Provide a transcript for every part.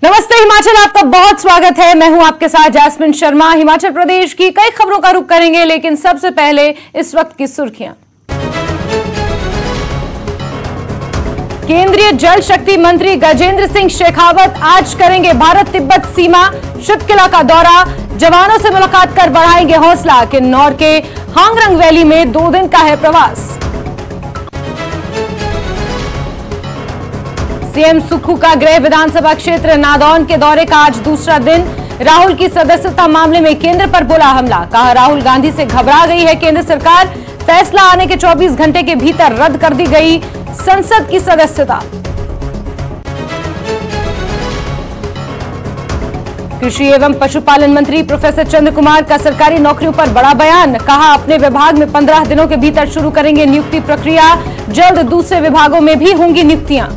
नमस्ते हिमाचल, आपका बहुत स्वागत है। मैं हूं आपके साथ जैस्मिन शर्मा। हिमाचल प्रदेश की कई खबरों का रुख करेंगे, लेकिन सबसे पहले इस वक्त की सुर्खियां। केंद्रीय जल शक्ति मंत्री गजेंद्र सिंह शेखावत आज करेंगे भारत तिब्बत सीमा शिवकिला का दौरा। जवानों से मुलाकात कर बढ़ाएंगे हौसला। किन्नौर के हांगरंग वैली में 2 दिन का है प्रवास। सीएम सुक्खू का गृह विधानसभा क्षेत्र नादौन के दौरे का आज दूसरा दिन। राहुल की सदस्यता मामले में केंद्र पर बोला हमला। कहा, राहुल गांधी से घबरा गई है केंद्र सरकार। फैसला आने के 24 घंटे के भीतर रद्द कर दी गई संसद की सदस्यता। कृषि एवं पशुपालन मंत्री प्रोफेसर चंद्र कुमार का सरकारी नौकरियों पर बड़ा बयान। कहा, अपने विभाग में 15 दिनों के भीतर शुरू करेंगे नियुक्ति प्रक्रिया। जल्द दूसरे विभागों में भी होंगी नियुक्तियां।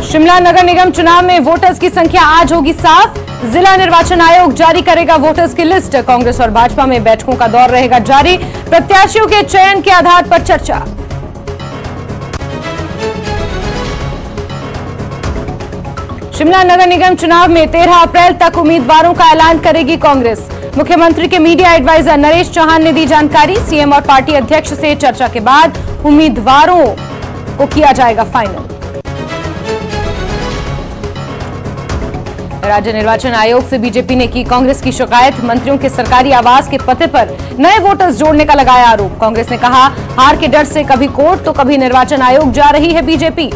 शिमला नगर निगम चुनाव में वोटर्स की संख्या आज होगी साफ। जिला निर्वाचन आयोग जारी करेगा वोटर्स की लिस्ट। कांग्रेस और भाजपा में बैठकों का दौर रहेगा जारी। प्रत्याशियों के चयन के आधार पर चर्चा। शिमला नगर निगम चुनाव में 13 अप्रैल तक उम्मीदवारों का ऐलान करेगी कांग्रेस। मुख्यमंत्री के मीडिया एडवाइजर नरेश चौहान ने दी जानकारी। सीएम और पार्टी अध्यक्ष से चर्चा के बाद उम्मीदवारों को किया जाएगा फाइनल। राज्य निर्वाचन आयोग से बीजेपी ने की कांग्रेस की शिकायत। मंत्रियों के सरकारी आवास के पते पर नए वोटर्स जोड़ने का लगाया आरोप। कांग्रेस ने कहा, हार के डर से कभी कोर्ट तो कभी निर्वाचन आयोग जा रही है बीजेपी।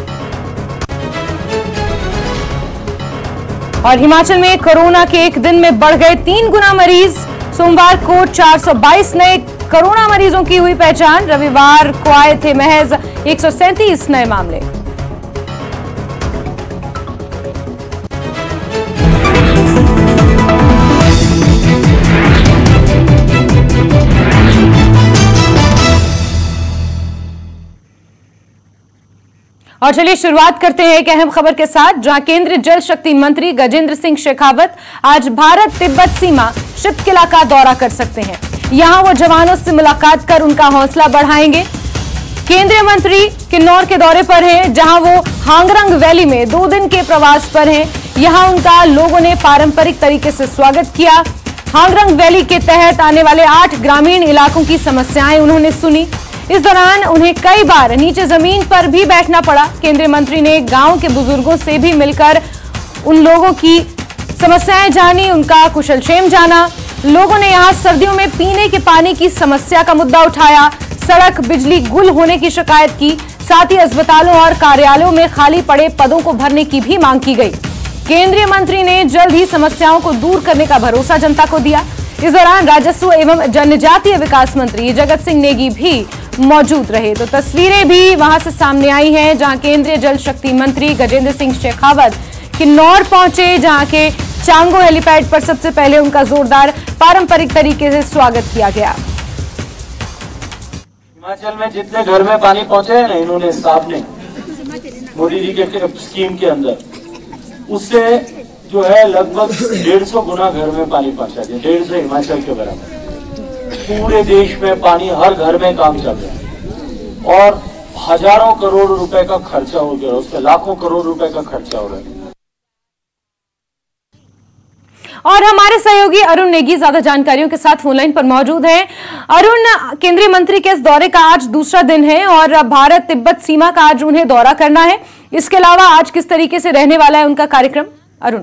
और हिमाचल में कोरोना के एक दिन में बढ़ गए 3 गुना मरीज। सोमवार को 422 नए कोरोना मरीजों की हुई पहचान। रविवार को आए थे महज 137 नए मामले। और चलिए शुरुआत करते हैं एक अहम खबर के साथ, जहां केंद्रीय जल शक्ति मंत्री गजेंद्र सिंह शेखावत आज भारत तिब्बत सीमा शिवकिला का दौरा कर सकते हैं। यहां वो जवानों से मुलाकात कर उनका हौसला बढ़ाएंगे। केंद्रीय मंत्री किन्नौर के दौरे पर हैं, जहां वो हांगरंग वैली में 2 दिन के प्रवास पर हैं। यहां उनका लोगों ने पारंपरिक तरीके से स्वागत किया। हांगरंग वैली के तहत आने वाले 8 ग्रामीण इलाकों की समस्याएं उन्होंने सुनी। इस दौरान उन्हें कई बार नीचे जमीन पर भी बैठना पड़ा। केंद्रीय मंत्री ने गांव के बुजुर्गों से भी मिलकर उन लोगों की समस्याएं जानी, उनका कुशलक्षेम जाना। लोगों ने यहां सर्दियों में पीने के पानी की समस्या का मुद्दा उठाया। सड़क बिजली गुल होने की शिकायत की। साथ ही अस्पतालों और कार्यालयों में खाली पड़े पदों को भरने की भी मांग की गई। केंद्रीय मंत्री ने जल्द ही समस्याओं को दूर करने का भरोसा जनता को दिया। इस दौरान राजस्व एवं जनजातीय विकास मंत्री जगत सिंह नेगी भी मौजूद रहे। तो तस्वीरें भी वहां से सामने आई हैं, जहां केंद्रीय जल शक्ति मंत्री गजेंद्र सिंह शेखावत किन्नौर पहुंचे, जहां के चांगो हेलीपैड पर सबसे पहले उनका जोरदार पारंपरिक तरीके से स्वागत किया गया। हिमाचल में जितने घर में पानी पहुंचे हैं ना, इन्होंने साहब ने मोदी जी के स्कीम के अंदर, उससे जो है लगभग 150 गुना घर में पानी पहुंचा दिया। 150 हिमाचल के बराबर। पूरे देश में पानी हर घर में काम चल रहा है और हजारों करोड़ रुपए का खर्चा हो गया, उस पर लाखों करोड़ रुपए का खर्चा हो रहा है। और हमारे सहयोगी अरुण नेगी ज्यादा जानकारियों के साथ फोनलाइन पर मौजूद हैं। अरुण, केंद्रीय मंत्री के इस दौरे का आज दूसरा दिन है और भारत तिब्बत सीमा का आज उन्हें दौरा करना है। इसके अलावा आज किस तरीके से रहने वाला है उनका कार्यक्रम? अरुण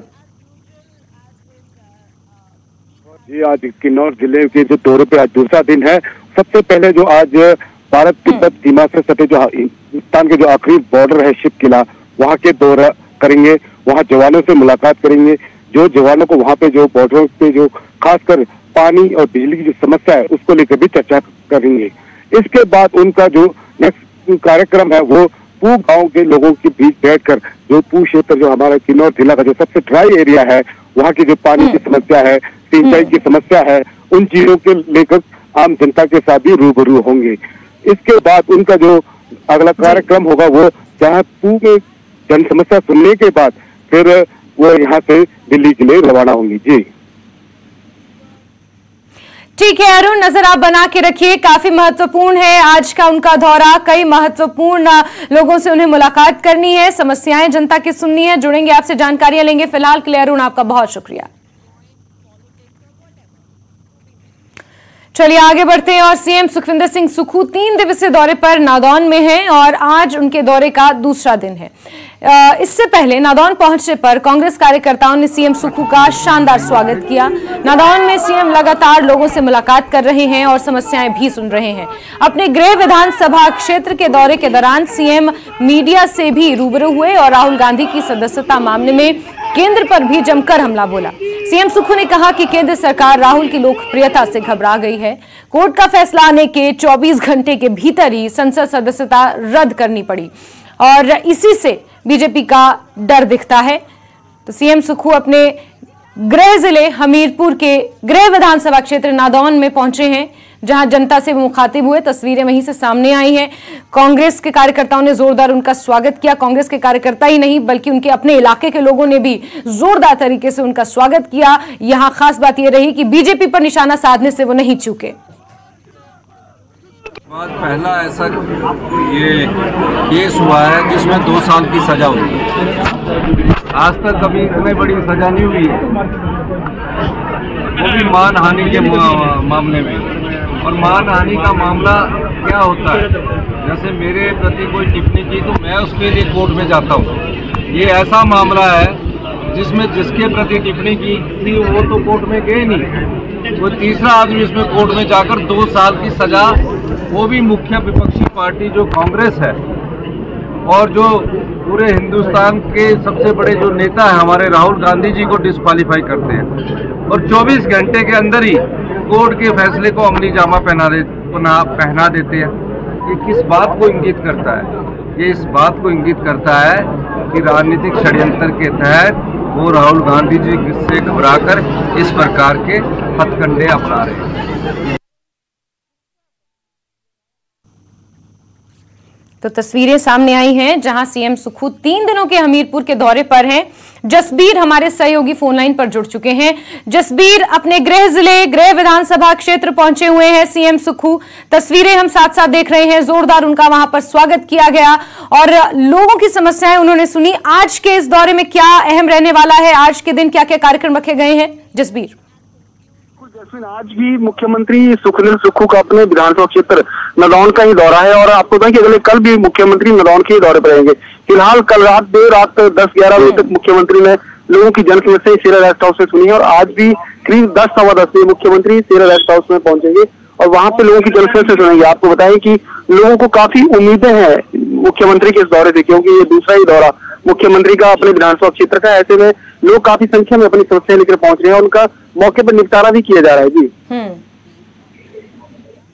जी, आज किन्नौर जिले के जो दौरे पे आज दूसरा दिन है। सबसे पहले जो आज भारत तिब्बत सीमा से सटे जो हिंदुस्तान के जो आखिरी बॉर्डर है शिवकिला, वहाँ के दौरा करेंगे। वहाँ जवानों से मुलाकात करेंगे। जो जवानों को वहाँ पे जो बॉर्डर पे जो खासकर पानी और बिजली की जो समस्या है उसको लेकर भी चर्चा करेंगे। इसके बाद उनका जो नेक्स्ट कार्यक्रम है वो पू गांव के लोगों के बीच बैठकर जो पू क्षेत्र जो हमारा किन्नौर जिला का जो सबसे ड्राई एरिया है, वहाँ की जो पानी की समस्या है, सिंचाई की समस्या है, उन चीजों के लेकर आम जनता के साथ भी रूबरू होंगे। इसके बाद उनका जो अगला कार्यक्रम होगा वो जहाँ पू में जन समस्या सुनने के बाद फिर वो यहाँ से दिल्ली के लिए रवाना होंगी। जी ठीक है अरुण, नजर आप बना के रखिए। काफी महत्वपूर्ण है आज का उनका दौरा, कई महत्वपूर्ण लोगों से उन्हें मुलाकात करनी है, समस्याएं जनता की सुननी है। जुड़ेंगे आपसे, जानकारियां लेंगे। फिलहाल के लिए अरुण आपका बहुत शुक्रिया। चलिए आगे बढ़ते हैं और सीएम सुखविंदर सिंह सुक्खू 3 दिवसीय दौरे पर नादौन में हैं और आज उनके दौरे का दूसरा दिन है। इससे पहले नादौन पहुंचने पर कांग्रेस कार्यकर्ताओं ने सीएम सुक्खू का शानदार स्वागत किया। नादौन में सीएम लगातार लोगों से मुलाकात कर रहे हैं और समस्याएं भी सुन रहे हैं। अपने गृह विधानसभा क्षेत्र के दौरे के दौरान सीएम मीडिया से भी रूबरू हुए और राहुल गांधी की सदस्यता मामले में केंद्र पर भी जमकर हमला बोला। सीएम सुक्खू ने कहा कि केंद्र सरकार राहुल की लोकप्रियता से घबरा गई है। कोर्ट का फैसला आने के 24 घंटे के भीतर ही संसद सदस्यता रद्द करनी पड़ी और इसी से बीजेपी का डर दिखता है। तो सीएम सुक्खू अपने गृह जिले हमीरपुर के गृह विधानसभा क्षेत्र नादौन में पहुंचे हैं, जहां जनता से मुखातिब हुए। तस्वीरें वहीं से सामने आई हैं। कांग्रेस के कार्यकर्ताओं ने जोरदार उनका स्वागत किया। कांग्रेस के कार्यकर्ता ही नहीं बल्कि उनके अपने इलाके के लोगों ने भी जोरदार तरीके से उनका स्वागत किया। यहां खास बात यह रही कि बीजेपी पर निशाना साधने से वो नहीं चूके। पहला ऐसा ये केस हुआ है जिसमें 2 साल की सजा हुई है। आज तक कभी इतनी बड़ी सजा नहीं हुई है, वो भी मानहानि के मामले में। और मानहानि का मामला क्या होता है, जैसे मेरे प्रति कोई टिप्पणी की तो मैं उसके लिए कोर्ट में जाता हूँ। ये ऐसा मामला है जिसमें जिसके प्रति टिप्पणी की थी वो तो कोर्ट में गए नहीं, वो तीसरा आदमी इसमें कोर्ट में जाकर 2 साल की सजा, वो भी मुख्य विपक्षी पार्टी जो कांग्रेस है और जो पूरे हिंदुस्तान के सबसे बड़े जो नेता है हमारे राहुल गांधी जी को डिस्क्वालीफाई करते हैं और 24 घंटे के अंदर ही कोर्ट के फैसले को अमली जामा पहना देते हैं। ये किस बात को इंगित करता है? ये इस बात को इंगित करता है कि राजनीतिक षड्यंत्र के तहत वो राहुल गांधी जी से घबराकर इस प्रकार के हथकंडे अपना रहे हैं। तो तस्वीरें सामने आई हैं जहां सीएम सुक्खू 3 दिनों के हमीरपुर के दौरे पर हैं। जसबीर हमारे सहयोगी फोन लाइन पर जुड़ चुके हैं। जसबीर, अपने गृह जिले गृह विधानसभा क्षेत्र पहुंचे हुए हैं सीएम सुक्खू। तस्वीरें हम साथ साथ देख रहे हैं, जोरदार उनका वहां पर स्वागत किया गया और लोगों की समस्याएं उन्होंने सुनी। आज के इस दौरे में क्या अहम रहने वाला है? आज के दिन क्या क्या कार्यक्रम रखे गए हैं? जसबीर, आज भी मुख्यमंत्री सुखविंदर सुक्खू का अपने विधानसभा क्षेत्र नादौन का ही दौरा है और आपको बताएं कि अगले कल भी मुख्यमंत्री नादौन के ही दौरे पर रहेंगे। फिलहाल कल देर रात 10-11 बजे तक मुख्यमंत्री ने लोगों की जन समस्याएं सेरा रेस्ट हाउस में सुनी है और आज भी करीब 10-10:15 बजे मुख्यमंत्री सेरा रेस्ट हाउस में पहुंचेंगे और वहां पे लोगों की जन समस्याएं सुनेंगे। आपको बताएं कि लोगों को काफी उम्मीदें हैं मुख्यमंत्री के इस दौरे से, क्योंकि ये दूसरा ही दौरा मुख्यमंत्री का अपने विधानसभा क्षेत्र का। ऐसे में लोग काफी संख्या में अपनी समस्याएं लेकर पहुंच रहे हैं और उनका मौके पर निपटारा भी किया जा रहा है।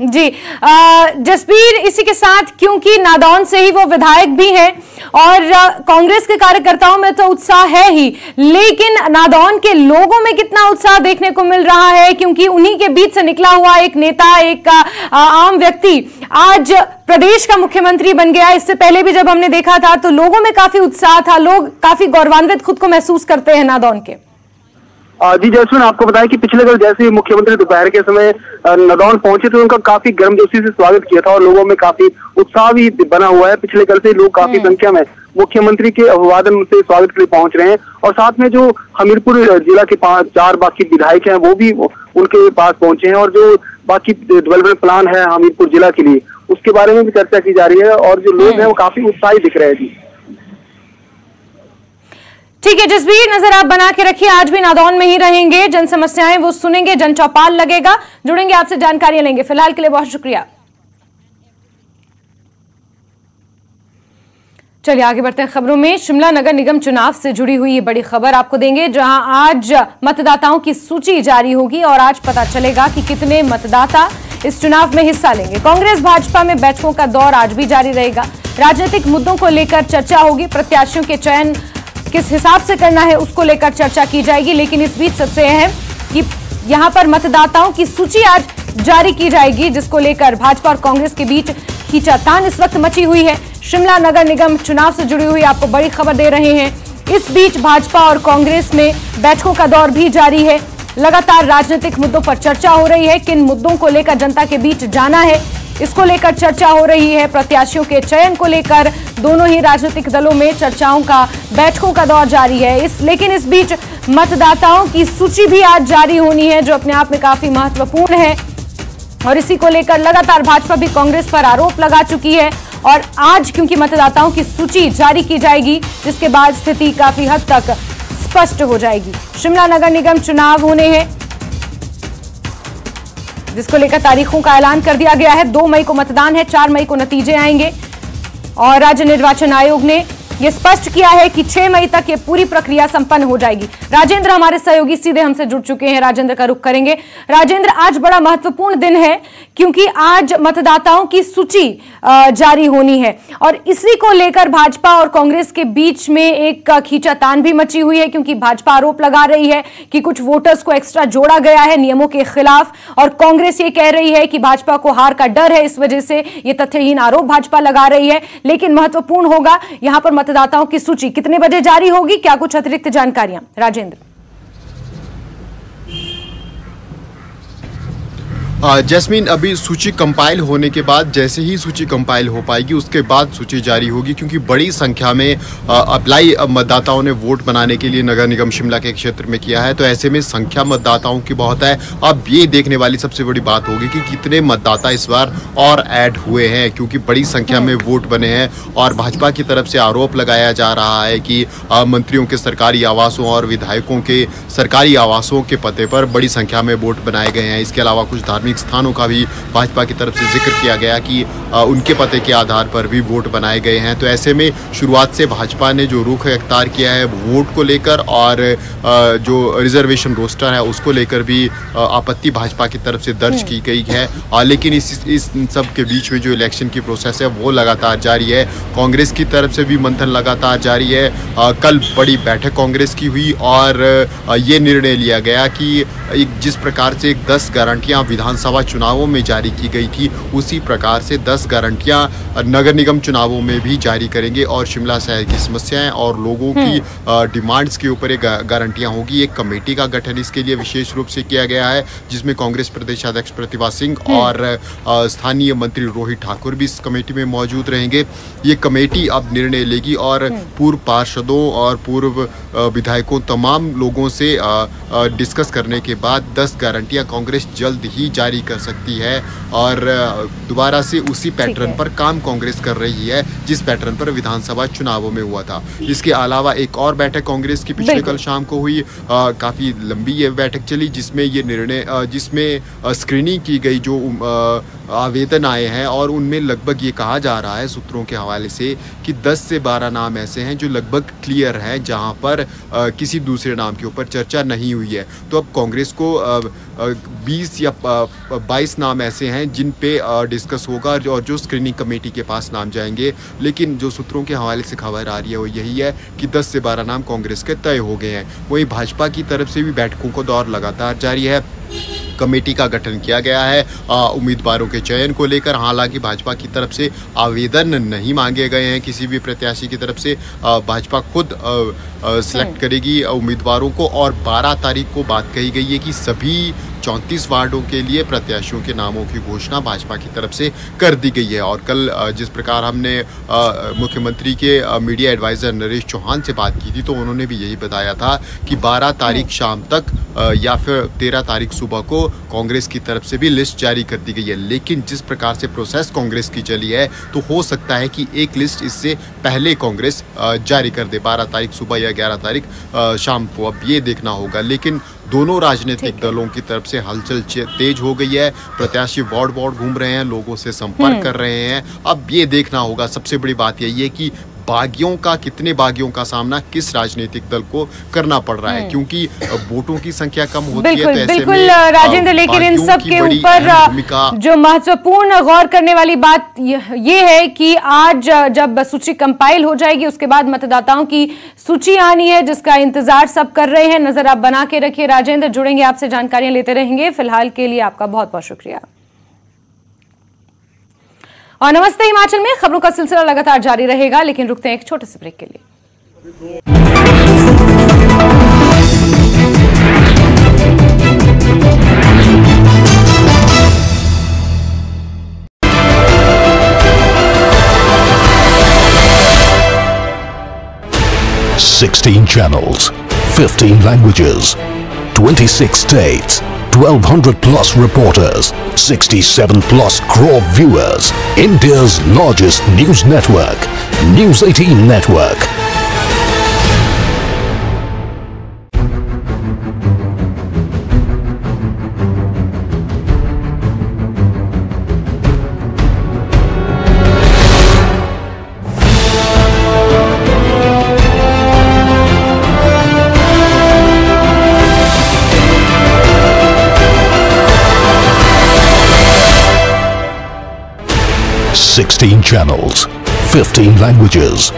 जी जसबीर, इसी के साथ क्योंकि नादौन से ही वो विधायक भी हैं और कांग्रेस के कार्यकर्ताओं में तो उत्साह है ही, लेकिन नादौन के लोगों में कितना उत्साह देखने को मिल रहा है? क्योंकि उन्हीं के बीच से निकला हुआ एक नेता, एक आम व्यक्ति आज प्रदेश का मुख्यमंत्री बन गया। इससे पहले भी जब हमने देखा था तो लोगों में काफी उत्साह था, लोग काफी गौरवान्वित खुद को महसूस करते हैं नादौन के। जी जैस्मिन, आपको बताया कि पिछले कल जैसे मुख्यमंत्री दोपहर के समय नादौन पहुंचे थे, उनका काफी गर्मजोशी से स्वागत किया था और लोगों में काफी उत्साह भी बना हुआ है। पिछले कल से लोग काफी संख्या में मुख्यमंत्री के अभिवादन से स्वागत के लिए पहुंच रहे हैं और साथ में जो हमीरपुर जिला के 4 बाकी विधायक हैं वो भी उनके पास पहुंचे हैं और जो बाकी डेवलपमेंट प्लान है हमीरपुर जिला के लिए उसके बारे में भी चर्चा की जा रही है और जो लोग हैं वो काफी उत्साहित दिख रहे हैं। जी ठीक है जसबीर, नजर आप बना के रखिए। आज भी नादौन में ही रहेंगे, जन समस्याएं वो सुनेंगे, जन चौपाल लगेगा। जुड़ेंगे आपसे, जानकारियां लेंगे। फिलहाल के लिए बहुत शुक्रिया। चलिए आगे बढ़ते हैं खबरों में। शिमला नगर निगम चुनाव से जुड़ी हुई ये बड़ी खबर आपको देंगे, जहां आज मतदाताओं की सूची जारी होगी और आज पता चलेगा कि कितने मतदाता इस चुनाव में हिस्सा लेंगे। कांग्रेस भाजपा में बैठकों का दौर आज भी जारी रहेगा। राजनीतिक मुद्दों को लेकर चर्चा होगी, प्रत्याशियों के चयन किस हिसाब से करना है उसको लेकर चर्चा की जाएगी। लेकिन इस बीच सबसे अहम कि यहां पर मतदाताओं की सूची आज जारी की जाएगी, जिसको लेकर भाजपा और कांग्रेस के बीच खींचातान इस वक्त मची हुई है। शिमला नगर निगम चुनाव से जुड़ी हुई आपको बड़ी खबर दे रहे हैं। इस बीच भाजपा और कांग्रेस में बैठकों का दौर भी जारी है। लगातार राजनीतिक मुद्दों पर चर्चा हो रही है। किन मुद्दों को लेकर जनता के बीच जाना है, इसको लेकर चर्चा हो रही है। प्रत्याशियों के चयन को लेकर दोनों ही राजनीतिक दलों में चर्चाओं का, बैठकों का दौर जारी है। लेकिन इस बीच मतदाताओं की सूची भी आज जारी होनी है, जो अपने आप में काफी महत्वपूर्ण है। और इसी को लेकर लगातार भाजपा भी कांग्रेस पर आरोप लगा चुकी है। और आज क्योंकि मतदाताओं की सूची जारी की जाएगी, जिसके बाद स्थिति काफी हद तक स्पष्ट हो जाएगी। शिमला नगर निगम चुनाव होने हैं, जिसको लेकर तारीखों का ऐलान कर दिया गया है। 2 मई को मतदान है, 4 मई को नतीजे आएंगे। और राज्य निर्वाचन आयोग ने यह स्पष्ट किया है कि 6 मई तक ये पूरी प्रक्रिया संपन्न हो जाएगी। राजेंद्र हमारे सहयोगी सीधे हमसे जुड़ चुके हैं, राजेंद्र का रुख करेंगे। राजेंद्र, आज बड़ा महत्वपूर्ण दिन है क्योंकि आज मतदाताओं की सूची जारी होनी है और इसी को लेकर भाजपा और कांग्रेस के बीच में एक खींचातान भी मची हुई है, क्योंकि भाजपा आरोप लगा रही है कि कुछ वोटर्स को एक्स्ट्रा जोड़ा गया है नियमों के खिलाफ, और कांग्रेस ये कह रही है कि भाजपा को हार का डर है, इस वजह से ये तथ्यहीन आरोप भाजपा लगा रही है। लेकिन महत्वपूर्ण होगा यहां पर मतदाताओं की सूची कितने बजे जारी होगी, क्या कुछ अतिरिक्त जानकारियां? राजेंद्र। जैस्मीन, अभी सूची कंपाइल होने के बाद, जैसे ही सूची कंपाइल हो पाएगी उसके बाद सूची जारी होगी, क्योंकि बड़ी संख्या में अप्लाई मतदाताओं ने वोट बनाने के लिए नगर निगम शिमला के क्षेत्र में किया है। तो ऐसे में संख्या मतदाताओं की बहुत है। अब ये देखने वाली सबसे बड़ी बात होगी कि कितने मतदाता इस बार और ऐड हुए हैं, क्योंकि बड़ी संख्या में वोट बने हैं। और भाजपा की तरफ से आरोप लगाया जा रहा है कि मंत्रियों के सरकारी आवासों और विधायकों के सरकारी आवासों के पते पर बड़ी संख्या में वोट बनाए गए हैं। इसके अलावा कुछ धार्मिक स्थानों का भी भाजपा की तरफ से जिक्र किया गया कि उनके पते के आधार पर भी वोट बनाए गए हैं। तो ऐसे में शुरुआत से भाजपा ने जो रुख अख्तियार किया है वोट को लेकर और जो रिजर्वेशन रोस्टर है उसको लेकर भी आपत्ति भाजपा की तरफ से दर्ज की गई है। लेकिन इस सब के बीच में जो इलेक्शन की प्रोसेस है वो लगातार जारी है। कांग्रेस की तरफ से भी मंथन लगातार जारी है। कल बड़ी बैठक कांग्रेस की हुई और ये निर्णय लिया गया कि जिस प्रकार से 10 गारंटियां विधानसभा चुनावों में जारी की गई थी, उसी प्रकार से 10 गारंटियां नगर निगम चुनावों में भी जारी करेंगे। और शिमला शहर की समस्याएं और लोगों की डिमांड्स के ऊपर एक गारंटियां होगी। एक कमेटी का गठन इसके लिए विशेष रूप से किया गया है, जिसमें कांग्रेस प्रदेश अध्यक्ष प्रतिभा सिंह और स्थानीय मंत्री रोहित ठाकुर भी इस कमेटी में मौजूद रहेंगे। ये कमेटी अब निर्णय लेगी और पूर्व पार्षदों और पूर्व विधायकों तमाम लोगों से डिस्कस करने के बाद 10 गारंटियां कांग्रेस जल्द ही जारी कर सकती है। और दोबारा से उसी पैटर्न पर काम कांग्रेस कर रही है जिस पैटर्न पर विधानसभा चुनावों में हुआ था। इसके अलावा एक और बैठक कांग्रेस की पिछले कल शाम को हुई, काफी लंबी ये बैठक चली, जिसमें ये निर्णय जिसमें स्क्रीनिंग की गई जो आवेदन आए हैं, और उनमें लगभग ये कहा जा रहा है सूत्रों के हवाले से कि 10 से 12 नाम ऐसे हैं जो लगभग क्लियर हैं, जहां पर किसी दूसरे नाम के ऊपर चर्चा नहीं हुई है। तो अब कांग्रेस को 20 या 22 नाम ऐसे हैं जिन पे डिस्कस होगा और जो स्क्रीनिंग कमेटी के पास नाम जाएंगे। लेकिन जो सूत्रों के हवाले से खबर आ रही है वो यही है कि 10 से 12 नाम कांग्रेस के तय हो गए हैं। वहीं भाजपा की तरफ से भी बैठकों का दौर लगातार जारी है। कमेटी का गठन किया गया है उम्मीदवारों के चयन को लेकर। हालांकि भाजपा की तरफ से आवेदन नहीं मांगे गए हैं किसी भी प्रत्याशी की तरफ से। भाजपा खुद सिलेक्ट करेगी उम्मीदवारों को, और 12 तारीख को बात कही गई है कि सभी 34 वार्डों के लिए प्रत्याशियों के नामों की घोषणा भाजपा की तरफ से कर दी गई है। और कल जिस प्रकार हमने मुख्यमंत्री के मीडिया एडवाइज़र नरेश चौहान से बात की थी, तो उन्होंने भी यही बताया था कि 12 तारीख शाम तक या फिर 13 तारीख सुबह को कांग्रेस की तरफ से भी लिस्ट जारी कर दी गई है। लेकिन जिस प्रकार से प्रोसेस कांग्रेस की चली है, तो हो सकता है कि एक लिस्ट इससे पहले कांग्रेस जारी कर दे, 12 तारीख सुबह या 11 तारीख शाम को। अब ये देखना होगा। लेकिन दोनों राजनीतिक दलों की तरफ से हलचल तेज हो गई है। प्रत्याशी वार्ड घूम रहे हैं, लोगों से संपर्क कर रहे हैं। अब ये देखना होगा, सबसे बड़ी बात यही है कि कितने बागियों का सामना किस राजनीतिक दल को करना पड़ रहा है, क्योंकि वोटों की संख्या कम होती है। तो ऐसे बिल्कुल में राजेंद्र, लेकिन इन सब के ऊपर जो महत्वपूर्ण गौर करने वाली बात ये है कि आज जब सूची कंपाइल हो जाएगी उसके बाद मतदाताओं की सूची आनी है, जिसका इंतजार सब कर रहे हैं। नजर आप बना के रखिए राजेंद्र, जुड़ेंगे आपसे, जानकारियां लेते रहेंगे। फिलहाल के लिए आपका बहुत बहुत शुक्रिया। और नमस्ते हिमाचल में खबरों का सिलसिला लगातार जारी रहेगा, लेकिन रुकते हैं एक छोटे से ब्रेक के लिए। 16 channels, 15 languages, 26 states, 1200 plus reporters, 67 plus crore viewers. India's largest news network, News 18 Network. Sixteen channels, 15 languages,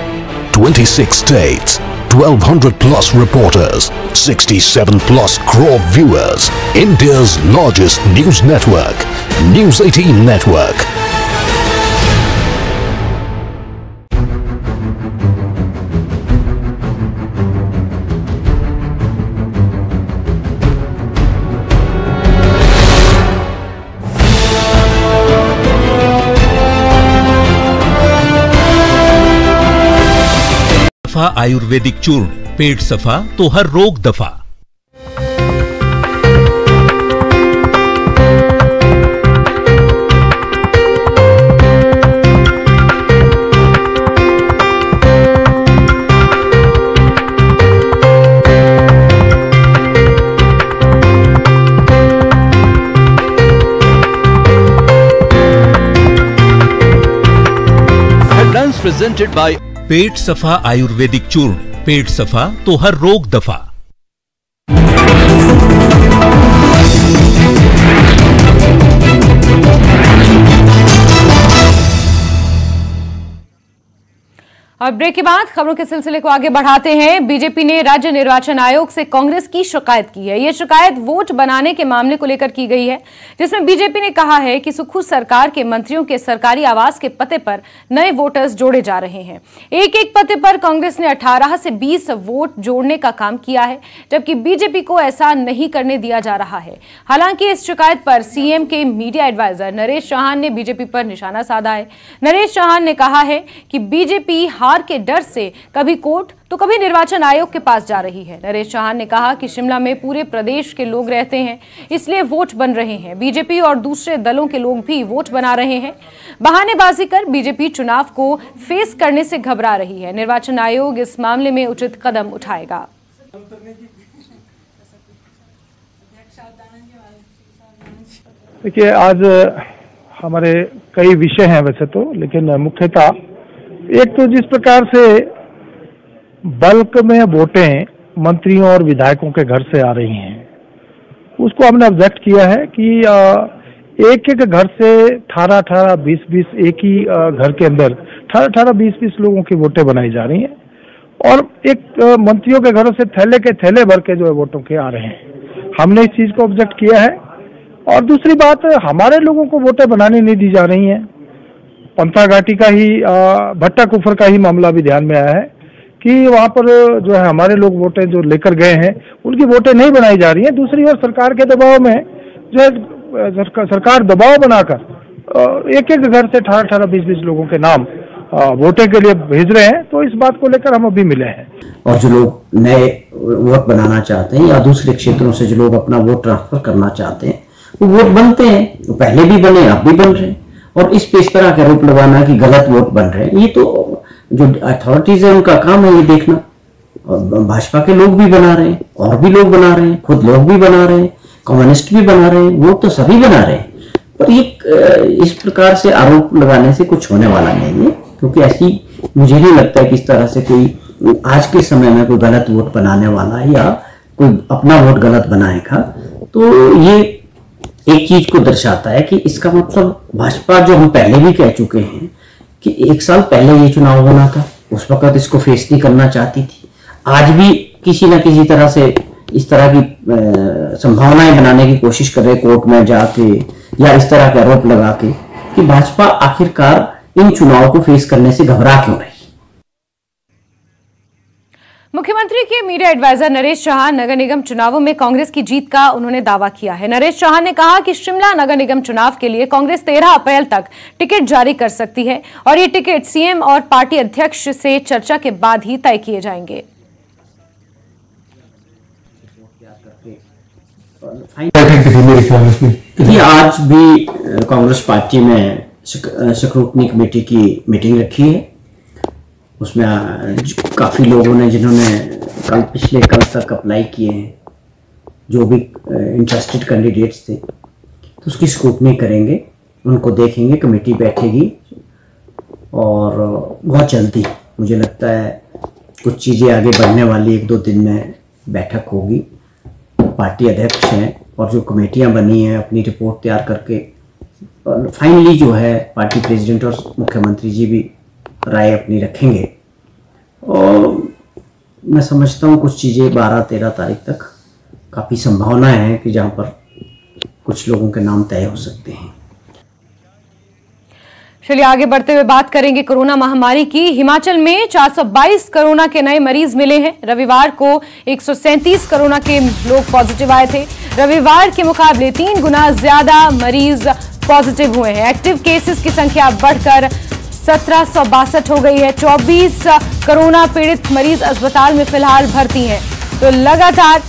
26 states, 1200 plus reporters, 67 plus crore viewers. India's largest news network, News 18 Network. Ayurvedic चूर्ण, पेट सफा तो हर रोग दफा। Headlines presented by पेट सफा आयुर्वेदिक चूर्ण, पेट सफा तो हर रोग दफा। और ब्रेक के बाद खबरों के सिलसिले को आगे बढ़ाते हैं। बीजेपी ने राज्य निर्वाचन आयोग से कांग्रेस की शिकायत की है। यह शिकायत वोट बनाने के मामले को लेकर की गई है, जिसमें बीजेपी ने कहा है कि सुक्खू सरकार के मंत्रियों के सरकारी आवास के पते पर नए वोटर्स जोड़े जा रहे हैं। एक एक पते पर कांग्रेस ने 18 से 20 वोट जोड़ने का काम किया है, जबकि बीजेपी को ऐसा नहीं करने दिया जा रहा है। हालांकि इस शिकायत पर सीएम के मीडिया एडवाइजर नरेश चौहान ने बीजेपी पर निशाना साधा है। नरेश चौहान ने कहा है कि बीजेपी हार के डर से कभी कोर्ट तो कभी निर्वाचन आयोग के पास जा रही है। नरेश चौहान ने कहा कि शिमला में पूरे प्रदेश के लोग रहते हैं, इसलिए वोट बन रहे हैं। बीजेपी और दूसरे दलों के लोग भी वोट बना रहे हैं। बहानेबाजी कर बीजेपी चुनाव को फेस करने से घबरा रही है। निर्वाचन आयोग इस मामले में उचित कदम उठाएगा। देखिए, आज हमारे कई विषय हैं वैसे तो, लेकिन मुख्यतः एक तो जिस प्रकार से बल्क में वोटें मंत्रियों और विधायकों के घर से आ रही हैं, उसको हमने ऑब्जेक्ट किया है कि एक एक घर से 18-18, 20-20 एक ही घर के अंदर 18-18, 20-20 लोगों की वोटें बनाई जा रही हैं और एक मंत्रियों के घरों से थैले के थैले भर के जो है वोटों के आ रहे हैं। हमने इस चीज को ऑब्जेक्ट किया है। और दूसरी बात, हमारे लोगों को वोटें बनाने नहीं दी जा रही हैं। पंथा घाटी का ही भट्टा कुफर का ही मामला भी ध्यान में आया है कि वहां पर जो है हमारे लोग वोटें जो लेकर गए हैं उनकी वोटें नहीं बनाई जा रही हैं। दूसरी ओर सरकार के दबाव में जो है सरकार दबाव बनाकर एक एक घर से 18-18, 20-20 लोगों के नाम वोटें के लिए भेज रहे हैं। तो इस बात को लेकर हम अभी मिले हैं। और जो लोग नए वोट बनाना चाहते हैं या दूसरे क्षेत्रों से जो लोग अपना वोट ट्रांसफर करना चाहते हैं, वो वोट बनते हैं। वो पहले भी बने, अब भी बन रहे हैं। और इस पे इस तरह का आरोप लगाना कि गलत वोट बन रहे हैं, ये तो जो अथॉरिटीज है उनका काम है ये देखना। और भाजपा के लोग भी बना रहे हैं, और भी लोग बना रहे हैं, खुद लोग भी बना रहे हैं, कम्युनिस्ट भी बना रहे हैं, वोट तो सभी बना रहे हैं। पर ये इस प्रकार से आरोप लगाने से कुछ होने वाला नहीं है, क्योंकि ऐसी मुझे नहीं लगता है कि इस तरह से कोई आज के समय में कोई गलत वोट बनाने वाला है या कोई अपना वोट गलत बनाएगा। तो ये एक चीज को दर्शाता है कि इसका मतलब भाजपा, जो हम पहले भी कह चुके हैं कि 1 साल पहले ये चुनाव होना था, उस वक्त इसको फेस नहीं करना चाहती थी। आज भी किसी न किसी तरह से इस तरह की संभावनाएं बनाने की कोशिश कर रहे कोर्ट में जाके या इस तरह के आरोप लगा के कि भाजपा आखिरकार इन चुनावों को फेस करने से घबरा क्यों रही। मुख्यमंत्री के मीडिया एडवाइजर नरेश चौहान नगर निगम चुनावों में कांग्रेस की जीत का उन्होंने दावा किया है। नरेश चौहान ने कहा कि शिमला नगर निगम चुनाव के लिए कांग्रेस 13 अप्रैल तक टिकट जारी कर सकती है और ये टिकट सीएम और पार्टी अध्यक्ष से चर्चा के बाद ही तय किए जाएंगे। देखिए, आज भी कांग्रेस पार्टी में स्क्रूटनी कमेटी की मीटिंग रखी है। उसमें काफ़ी लोगों ने, जिन्होंने पिछले कल तक अप्लाई किए हैं, जो भी इंटरेस्टेड कैंडिडेट्स थे, तो उसकी स्क्रूटनी करेंगे, उनको देखेंगे, कमेटी बैठेगी और बहुत जल्दी मुझे लगता है कुछ चीज़ें आगे बढ़ने वाली 1-2 दिन में बैठक होगी। पार्टी अध्यक्ष हैं और जो कमेटियां बनी हैं अपनी रिपोर्ट तैयार करके फाइनली जो है पार्टी प्रेसिडेंट और मुख्यमंत्री जी भी राय अपनी रखेंगे। और मैं समझता हूँ कुछ चीज़ें 12-13 तारीख तक काफ़ी संभावना है कि जहाँ पर कुछ लोगों के नाम तय हो सकते हैं। चलिए आगे बढ़ते हुए बात करेंगे कोरोना महामारी की। हिमाचल में 422 कोरोना के नए मरीज मिले हैं। रविवार को 137 कोरोना के लोग पॉजिटिव आए थे। रविवार के मुकाबले 3 गुना ज्यादा मरीज पॉजिटिव हुए हैं। एक्टिव केसेस की संख्या बढ़कर 1762 हो गई है। 24 कोरोना पीड़ित मरीज अस्पताल में फिलहाल भर्ती हैं। तो लगातार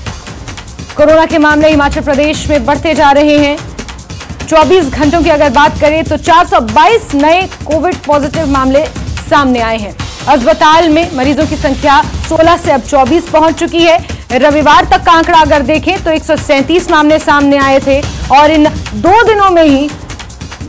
कोरोना के मामले हिमाचल प्रदेश में बढ़ते जा रहे हैं। 24 घंटों की अगर बात करें तो 422 नए कोविड पॉजिटिव मामले सामने आए हैं। अस्पताल में मरीजों की संख्या 16 से अब 24 पहुंच चुकी है। रविवार तक का आंकड़ा अगर देखें तो 137 मामले सामने आए थे और इन 2 दिनों में ही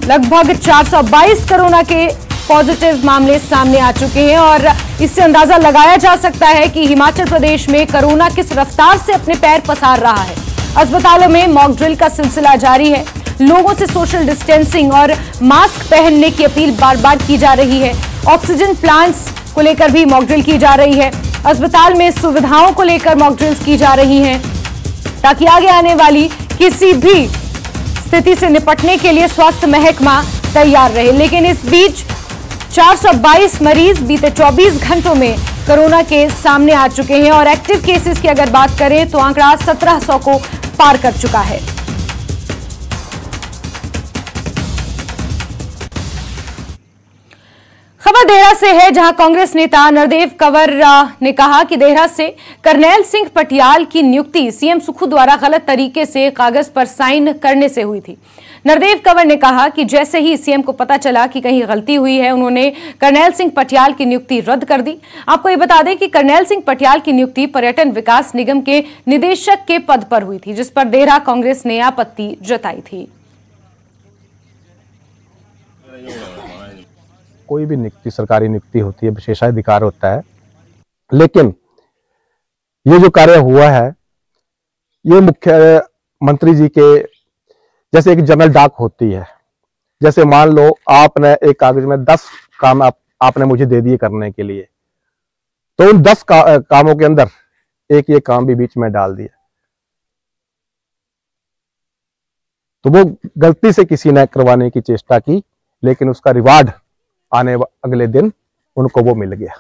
लगभग 422 कोरोना के पॉजिटिव मामले सामने आ चुके हैं। और इससे अंदाजा लगाया जा सकता है कि हिमाचल प्रदेश में कोरोना किस रफ्तार से अपने पैर पसार रहा है। अस्पतालों में मॉक ड्रिल का सिलसिला जारी है। लोगों से सोशल डिस्टेंसिंग और मास्क पहनने की अपील बार बार की जा रही है। ऑक्सीजन प्लांट्स को लेकर भी मॉक ड्रिल की जा रही है। अस्पताल में सुविधाओं को लेकर मॉक ड्रिल्स की जा रही हैं ताकि आगे आने वाली किसी भी स्थिति से निपटने के लिए स्वास्थ्य महकमा तैयार रहे। लेकिन इस बीच 422 मरीज बीते 24 घंटों में कोरोना के सामने आ चुके हैं और एक्टिव केसेस की अगर बात करें तो आंकड़ा 1700 को पार कर चुका है। खबर देहरा से है, जहां कांग्रेस नेता नरदेव कंवर ने कहा कि देहरा से करनैल सिंह पटियाल की नियुक्ति सीएम सुक्खू द्वारा गलत तरीके से कागज पर साइन करने से हुई थी। नरदेव कंवर ने कहा कि जैसे ही सीएम को पता चला कि कहीं गलती हुई है, उन्होंने करनैल सिंह पटियाल की नियुक्ति रद्द कर दी। आपको ये बता दें कि करनैल सिंह पटियाल की नियुक्ति पर्यटन विकास निगम के निदेशक के पद पर हुई थी, जिस पर देहरा कांग्रेस ने आपत्ति जताई थी। कोई भी नियुक्ति, सरकारी नियुक्ति होती है, विशेषाधिकार होता है, लेकिन ये जो कार्य हुआ है ये मुख्यमंत्री जी के जैसे एक जनरल डाक होती है। जैसे मान लो आपने एक कागज में 10 काम आपने मुझे दे दिए करने के लिए, तो उन 10 कामों के अंदर एक ये काम भी बीच में डाल दिया, तो वो गलती से किसी ने करवाने की चेष्टा की, लेकिन उसका रिवार्ड आने अगले दिन उनको वो मिल गया।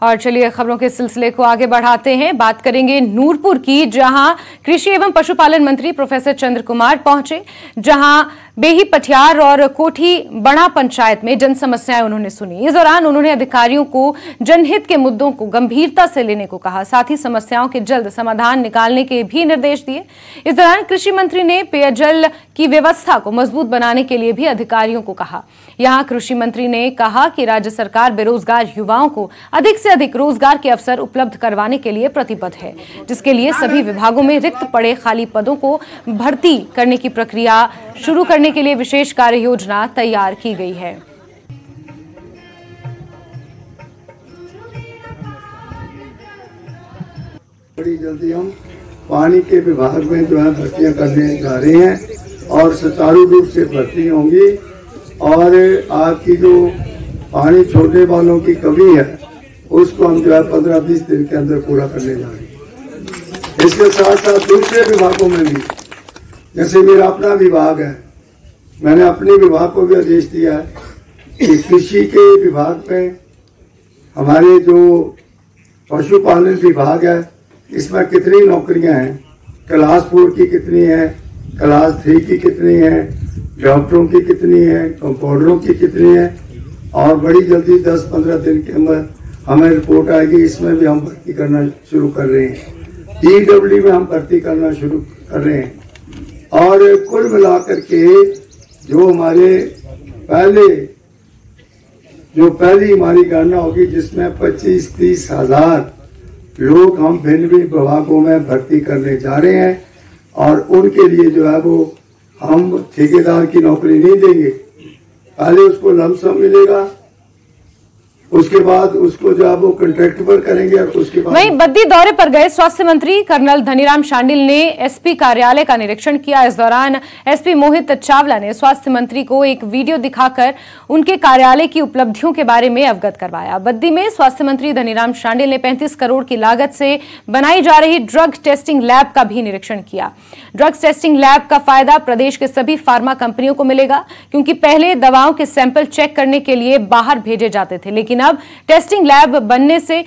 और चलिए खबरों के सिलसिले को आगे बढ़ाते हैं। बात करेंगे नूरपुर की, जहां कृषि एवं पशुपालन मंत्री प्रोफेसर चंद्र कुमार पहुंचे, जहां बेही पठियार और कोठी बड़ा पंचायत में जन समस्याएं उन्होंने सुनी। इस दौरान उन्होंने अधिकारियों को जनहित के मुद्दों को गंभीरता से लेने को कहा, साथ ही समस्याओं के जल्द समाधान निकालने के भी निर्देश दिए। इस दौरान कृषि मंत्री ने पेयजल की व्यवस्था को मजबूत बनाने के लिए भी अधिकारियों को कहा। यहाँ कृषि मंत्री ने कहा कि राज्य सरकार बेरोजगार युवाओं को अधिक से अधिक रोजगार के अवसर उपलब्ध करवाने के लिए प्रतिबद्ध है, जिसके लिए सभी विभागों में रिक्त पड़े खाली पदों को भर्ती करने की प्रक्रिया शुरू करने के लिए विशेष कार्य योजना तैयार की गई है। बड़ी जल्दी हम पानी के विभाग में जो है भर्तियां करने जा रहे हैं और सुचारू रूप से भर्ती होंगी। और आपकी जो पानी छोड़ने वालों की कमी है उसको हम जो है 15-20 दिन के अंदर पूरा करने जा रहे हैं। इसके साथ साथ दूसरे विभागों में भी, जैसे मेरा अपना विभाग है, मैंने अपने विभाग को भी आदेश दिया है कि कृषि के विभाग में हमारे जो पशुपालन विभाग है इसमें कितनी नौकरियां हैं, क्लास 4 की कितनी है, क्लास 3 की कितनी है, डॉक्टरों की कितनी है, कंपाउंडरों की कितनी है, और बड़ी जल्दी 10-15 दिन के अंदर हमें रिपोर्ट आएगी। इसमें भी हम भर्ती करना शुरू कर रहे हैं। PWD में हम भर्ती करना शुरू कर रहे हैं। और कुल मिलाकर के जो हमारे पहली हमारी गणना होगी जिसमें 25-30 हजार लोग हम भिन्न भिन्न विभागों में भर्ती करने जा रहे हैं। और उनके लिए जो है वो हम ठेकेदार की नौकरी नहीं देंगे, पहले उसको लमसम मिलेगा, उसके बाद उसको जो है वो कॉन्ट्रैक्ट पर करेंगे। और उसके बाद वहीं बद्दी दौरे पर गए स्वास्थ्य मंत्री कर्नल धनीराम शांडिल ने एसपी कार्यालय का निरीक्षण किया। इस दौरान एसपी मोहित चावला ने स्वास्थ्य मंत्री को एक वीडियो दिखाकर उनके कार्यालय की उपलब्धियों के बारे में अवगत करवाया। बद्दी में स्वास्थ्य मंत्री धनीराम शांडिल ने 35 करोड़ की लागत से बनाई जा रही ड्रग टेस्टिंग लैब का भी निरीक्षण किया। ड्रग्स टेस्टिंग लैब का फायदा प्रदेश के सभी फार्मा कंपनियों को मिलेगा, क्योंकि पहले दवाओं के सैंपल चेक करने के लिए बाहर भेजे जाते थे, लेकिन अब टेस्टिंग लैब बनने से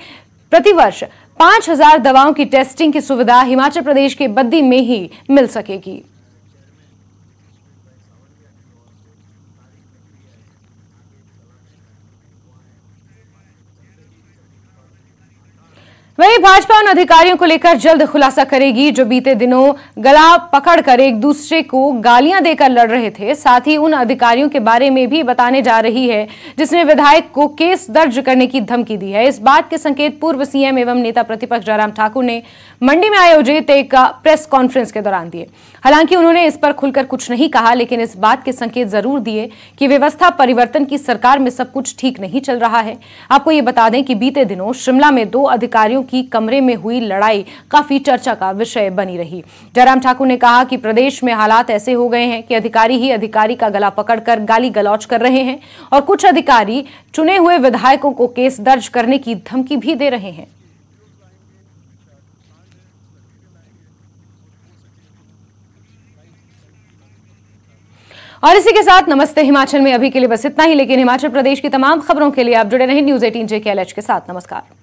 प्रतिवर्ष 5000 दवाओं की टेस्टिंग की सुविधा हिमाचल प्रदेश के बद्दी में ही मिल सकेगी। वहीं भाजपा उन अधिकारियों को लेकर जल्द खुलासा करेगी जो बीते दिनों गला पकड़कर एक दूसरे को गालियां देकर लड़ रहे थे। साथ ही उन अधिकारियों के बारे में भी बताने जा रही है जिसने विधायक को केस दर्ज करने की धमकी दी है। इस बात के संकेत पूर्व सीएम एवं नेता प्रतिपक्ष जयराम ठाकुर ने मंडी में आयोजित एक प्रेस कॉन्फ्रेंस के दौरान दिए। हालांकि उन्होंने इस पर खुलकर कुछ नहीं कहा, लेकिन इस बात के संकेत जरूर दिए कि व्यवस्था परिवर्तन की सरकार में सब कुछ ठीक नहीं चल रहा है। आपको ये बता दें कि बीते दिनों शिमला में 2 अधिकारियों की कमरे में हुई लड़ाई काफी चर्चा का विषय बनी रही। जयराम ठाकुर ने कहा कि प्रदेश में हालात ऐसे हो गए हैं कि अधिकारी ही अधिकारी का गला पकड़कर गाली गलौज कर रहे हैं और कुछ अधिकारी चुने हुए विधायकों को केस दर्ज करने की धमकी भी दे रहे हैं। और इसी के साथ नमस्ते हिमाचल में अभी के लिए बस इतना ही, लेकिन हिमाचल प्रदेश की तमाम खबरों के लिए आप जुड़े रहें न्यूज़ 18 JKLH के साथ। नमस्कार।